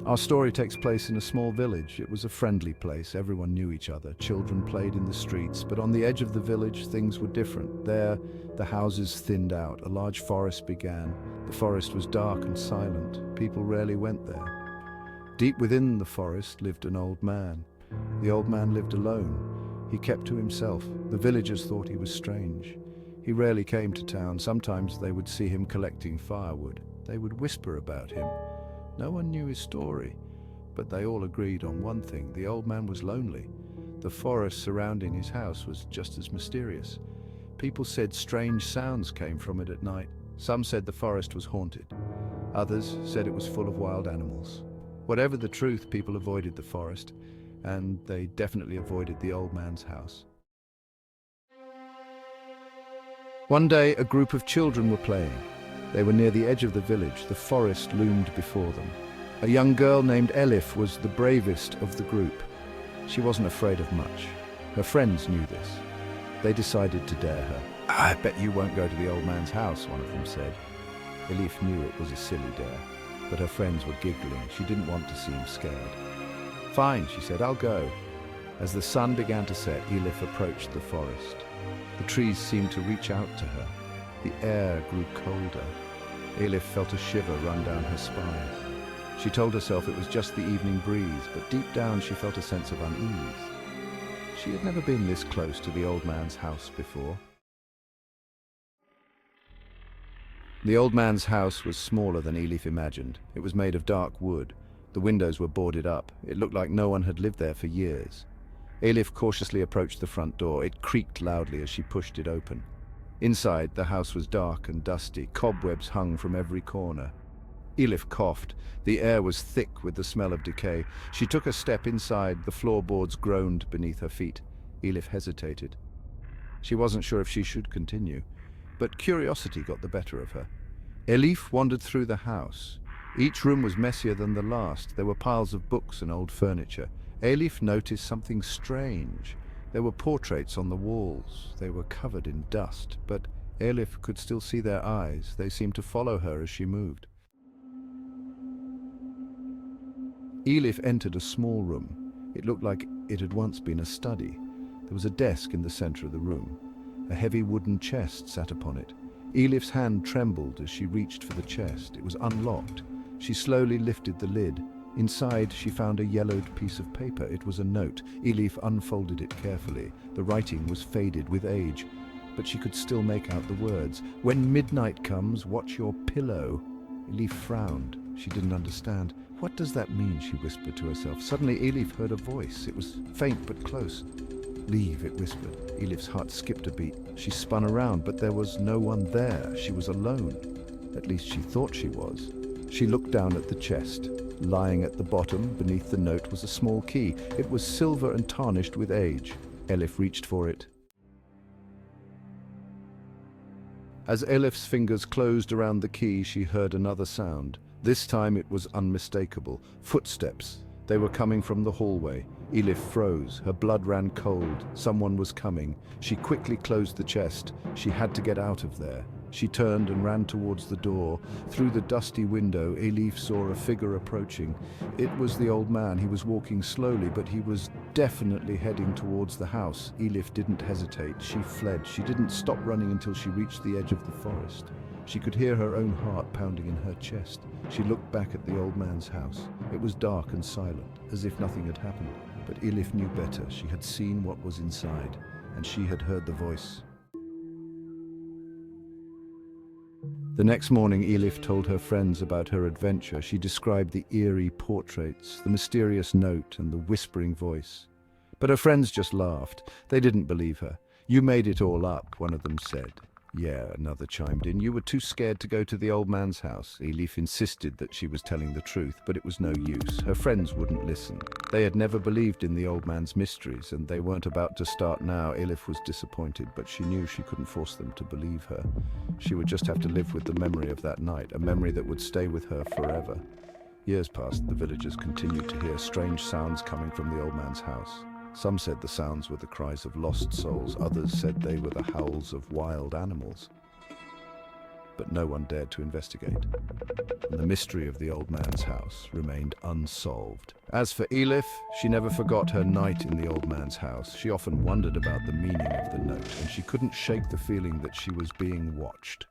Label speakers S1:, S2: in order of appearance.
S1: Our story takes place in a small village. It was a friendly place. Everyone knew each other. Children played in the streets, but on the edge of the village, things were different. There, the houses thinned out. A large forest began. The forest was dark and silent. People rarely went there. Deep within the forest lived an old man. The old man lived alone. He kept to himself. The villagers thought he was strange. He rarely came to town. Sometimes they would see him collecting firewood. They would whisper about him. No one knew his story, but they all agreed on one thing: the old man was lonely. The forest surrounding his house was just as mysterious. People said strange sounds came from it at night. Some said the forest was haunted. Others said it was full of wild animals. Whatever the truth, people avoided the forest, and they definitely avoided the old man's house. One day, a group of children were playing. They were near the edge of the village. The forest loomed before them. A young girl named Elif was the bravest of the group. She wasn't afraid of much. Her friends knew this. They decided to dare her. "I bet you won't go to the old man's house," one of them said. Elif knew it was a silly dare, but her friends were giggling. She didn't want to seem scared. "Fine," she said, "I'll go." As the sun began to set, Elif approached the forest. The trees seemed to reach out to her. The air grew colder. Elif felt a shiver run down her spine. She told herself it was just the evening breeze, but deep down she felt a sense of unease. She had never been this close to the old man's house before. The old man's house was smaller than Elif imagined. It was made of dark wood. The windows were boarded up. It looked like no one had lived there for years. Elif cautiously approached the front door. It creaked loudly as she pushed it open. Inside, the house was dark and dusty. Cobwebs hung from every corner. Elif coughed. The air was thick with the smell of decay. She took a step inside. The floorboards groaned beneath her feet. Elif hesitated. She wasn't sure if she should continue, but curiosity got the better of her. Elif wandered through the house. Each room was messier than the last. There were piles of books and old furniture. Elif noticed something strange. There were portraits on the walls. They were covered in dust, but Elif could still see their eyes. They seemed to follow her as she moved. Elif entered a small room. It looked like it had once been a study. There was a desk in the center of the room. A heavy wooden chest sat upon it. Elif's hand trembled as she reached for the chest. It was unlocked. She slowly lifted the lid. Inside, she found a yellowed piece of paper. It was a note. Elif unfolded it carefully. The writing was faded with age, but she could still make out the words. "When midnight comes, watch your pillow." Elif frowned. She didn't understand. "What does that mean?" she whispered to herself. Suddenly, Elif heard a voice. It was faint but close. "Leave," it whispered. Elif's heart skipped a beat. She spun around, but there was no one there. She was alone. At least she thought she was. She looked down at the chest. Lying at the bottom, beneath the note, was a small key. It was silver and tarnished with age. Elif reached for it. As Elif's fingers closed around the key, she heard another sound. This time it was unmistakable. Footsteps. They were coming from the hallway. Elif froze. Her blood ran cold. Someone was coming. She quickly closed the chest. She had to get out of there. She turned and ran towards the door. Through the dusty window, Elif saw a figure approaching. It was the old man. He was walking slowly, but he was definitely heading towards the house. Elif didn't hesitate. She fled. She didn't stop running until she reached the edge of the forest. She could hear her own heart pounding in her chest. She looked back at the old man's house. It was dark and silent, as if nothing had happened. But Elif knew better. She had seen what was inside, and she had heard the voice. The next morning, Elif told her friends about her adventure. She described the eerie portraits, the mysterious note, and the whispering voice. But her friends just laughed. They didn't believe her. "You made it all up," one of them said. "Yeah," another chimed in. "You were too scared to go to the old man's house." Elif insisted that she was telling the truth, but it was no use. Her friends wouldn't listen. They had never believed in the old man's mysteries, and they weren't about to start now. Elif was disappointed, but she knew she couldn't force them to believe her. She would just have to live with the memory of that night, a memory that would stay with her forever. Years passed. The villagers continued to hear strange sounds coming from the old man's house. Some said the sounds were the cries of lost souls. Others said they were the howls of wild animals. but no one dared to investigate. And the mystery of the old man's house remained unsolved. As for Elif, she never forgot her night in the old man's house. She often wondered about the meaning of the note, and she couldn't shake the feeling that she was being watched.